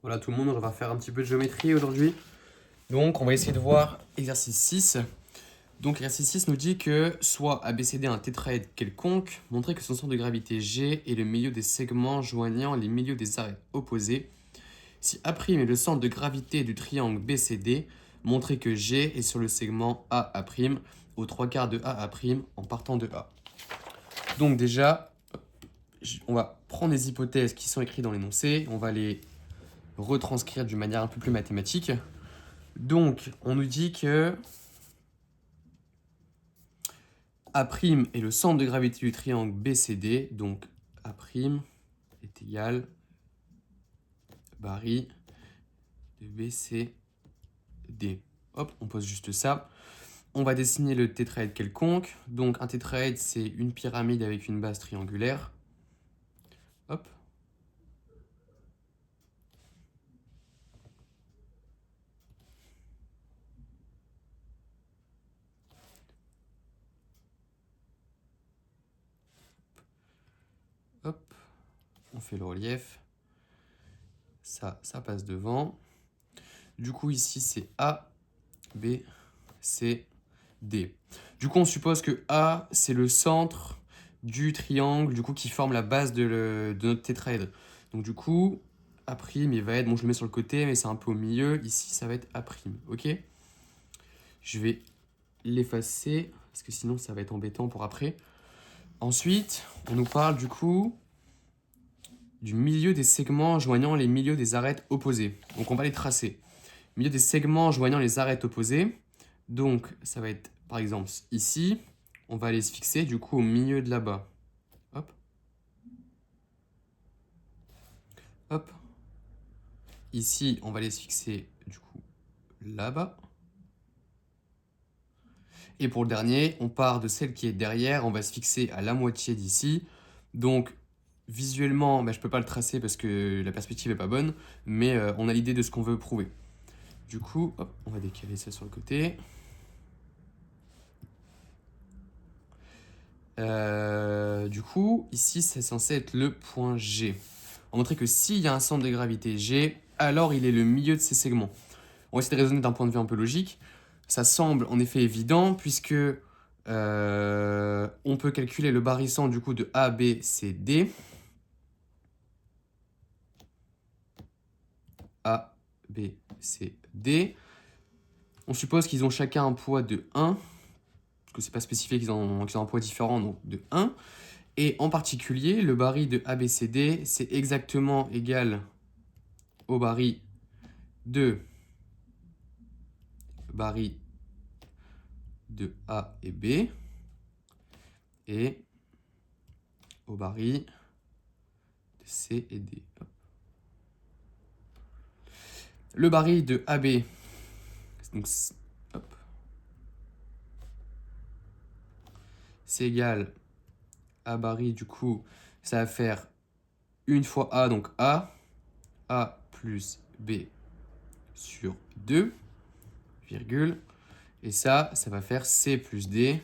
Voilà tout le monde, on va faire un petit peu de géométrie aujourd'hui. Donc on va essayer de voir exercice 6. Donc l'exercice 6 nous dit que soit ABCD un tétraèdre quelconque, montrer que son centre de gravité G est le milieu des segments joignant les milieux des arêtes opposés. Si A' est le centre de gravité du triangle BCD, montrer que G est sur le segment AA' aux 3/4 de AA' en partant de A. Donc déjà, on va prendre les hypothèses qui sont écrites dans l'énoncé, on va les retranscrire d'une manière un peu plus mathématique. Donc, on nous dit que A' est le centre de gravité du triangle BCD. Donc, A' est égal barre de BCD. Hop, on pose juste ça. On va dessiner le tétraèdre quelconque. Donc, un tétraèdre, c'est une pyramide avec une base triangulaire. Hop. Hop. On fait le relief. Ça passe devant. Du coup, ici, c'est A, B, C, D. Du coup, on suppose que A, c'est le centre du triangle du coup, qui forme la base de notre tétraèdre. Donc du coup, A', il va être... Bon, je le mets sur le côté, mais c'est un peu au milieu. Ici, ça va être A', ok? Je vais l'effacer, parce que sinon, ça va être embêtant pour après. Ensuite, on nous parle du coup du milieu des segments joignant les milieux des arêtes opposées. Donc on va les tracer. Milieu des segments joignant les arêtes opposées. Donc ça va être par exemple ici. On va aller se fixer du coup au milieu de là-bas. Hop. Hop. Ici, on va aller se fixer du coup là-bas. Et pour le dernier, on part de celle qui est derrière. On va se fixer à la moitié d'ici. Donc visuellement, je ne peux pas le tracer parce que la perspective n'est pas bonne. Mais on a l'idée de ce qu'on veut prouver. Du coup, hop, on va décaler ça sur le côté. Du coup, ici, c'est censé être le point G. On va montrer que s'il y a un centre de gravité G, alors il est le milieu de ces segments. On va essayer de raisonner d'un point de vue un peu logique. Ça semble en effet évident puisque on peut calculer le barycentre du coup de A, B, C, D. A, B, C, D. On suppose qu'ils ont chacun un poids de 1, parce que c'est pas spécifié qu'ils ont un poids différent, donc de 1. Et en particulier, le baril de ABCD, c'est exactement égal au baril de A et B et au baril de C et D. Le baril de AB, donc, c'est égal à baril, du coup, ça va faire une fois A, donc A plus B sur 2, virgule, et ça va faire C plus D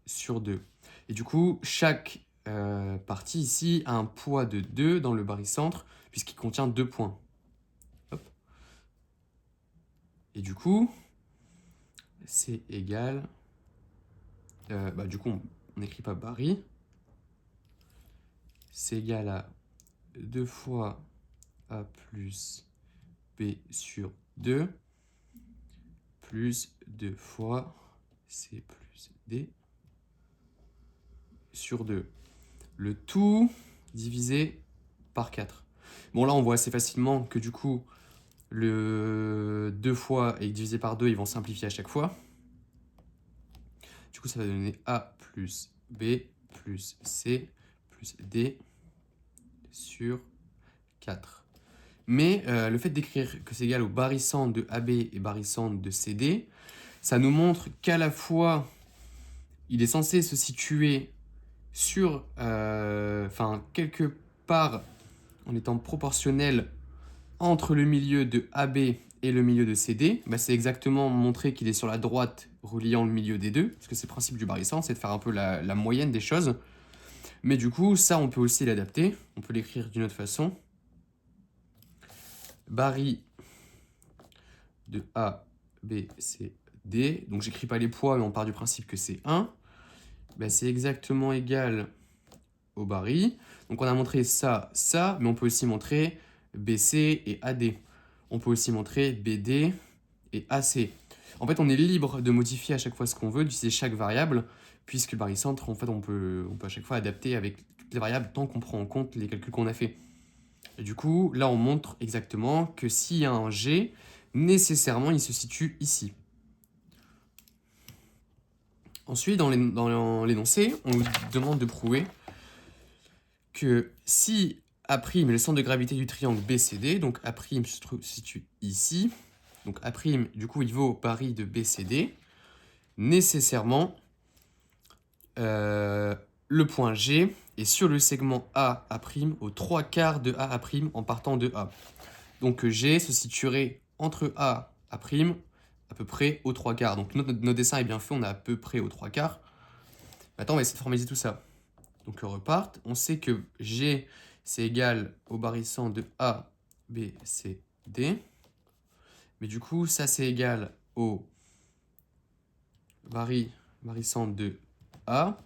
sur 2. Et du coup, chaque partie ici a un poids de 2 dans le barycentre, puisqu'il contient 2 points. Hop. Et du coup, c'est égal... du coup, on n'écrit pas baril. C'est égal à 2 fois A plus B sur 2, plus 2 fois C plus D sur 2. Le tout divisé par 4. Bon, là, on voit assez facilement que du coup, le 2 fois et divisé par 2, ils vont simplifier à chaque fois. Du coup, ça va donner A plus B plus C plus D sur 4. Mais le fait d'écrire que c'est égal au barycentre de AB et barycentre de CD, ça nous montre qu'à la fois, il est censé se situer sur, quelque part en étant proportionnel entre le milieu de AB et le milieu de CD. C'est exactement montrer qu'il est sur la droite reliant le milieu des deux, parce que c'est le principe du barycentre, c'est de faire un peu la moyenne des choses. Mais du coup, ça, on peut aussi l'adapter. On peut l'écrire d'une autre façon. Barry de A, B, C, D. Donc j'écris pas les poids, mais on part du principe que c'est 1. Ben, c'est exactement égal au Barry. Donc on a montré ça, ça, mais on peut aussi montrer BC et AD. On peut aussi montrer BD et AC. En fait, on est libre de modifier à chaque fois ce qu'on veut, d'utiliser chaque variable, puisque le barycentre, en fait, on peut à chaque fois adapter avec toutes les variables tant qu'on prend en compte les calculs qu'on a fait. Et du coup, là, on montre exactement que s'il y a un G, nécessairement, il se situe ici. Ensuite, dans l'énoncé, on nous demande de prouver que si A' est le centre de gravité du triangle BCD, donc A' se situe ici, donc A', du coup, il vaut Barry de BCD, nécessairement, le point G est sur le segment A' aux 3/4 de A' en partant de A. Donc G se situerait entre A' à peu près aux 3/4. Donc notre dessin est bien fait, on est à peu près aux 3/4. Maintenant, on va essayer de formaliser tout ça. Donc on repart. On sait que G, c'est égal au barycentre de A, B, C, D. Mais du coup, ça, c'est égal au barycentre de A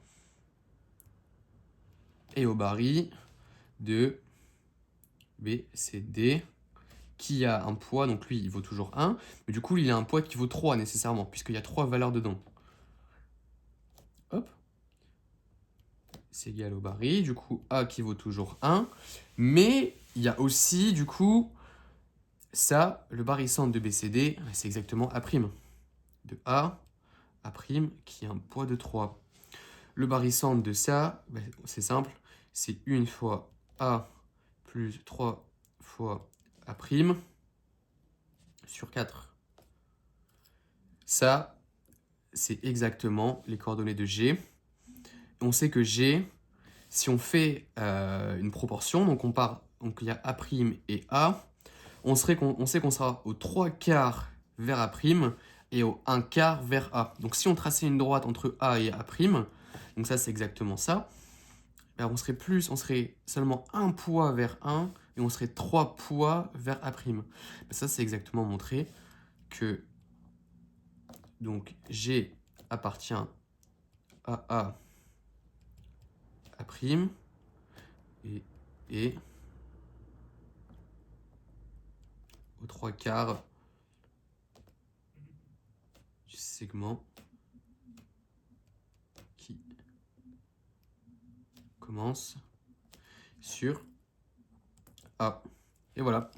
et au Barry de B, C, D, qui a un poids, donc lui, il vaut toujours 1. Mais du coup, il a un poids qui vaut 3 nécessairement, puisqu'il y a 3 valeurs dedans. Hop. C'est égal au Barry. Du coup, A qui vaut toujours 1. Mais il y a aussi, du coup, ça, le barycentre de BCD, c'est exactement A'. De A, A', qui a un poids de 3. Le barycentre de ça, c'est simple, c'est 1 fois A plus 3 fois A' sur 4. Ça, c'est exactement les coordonnées de G. On sait que G, si on fait une proportion, donc il y a A' et A, on sait qu'on sera aux 3/4 vers A' et au 1/4 vers A. Donc si on traçait une droite entre A et A', donc ça c'est exactement ça, ben on serait seulement un poids vers 1 et on serait 3 poids vers A'. Ben ça c'est exactement montré que donc G appartient à A' et aux 3/4 du segment qui commence sur A. Et voilà.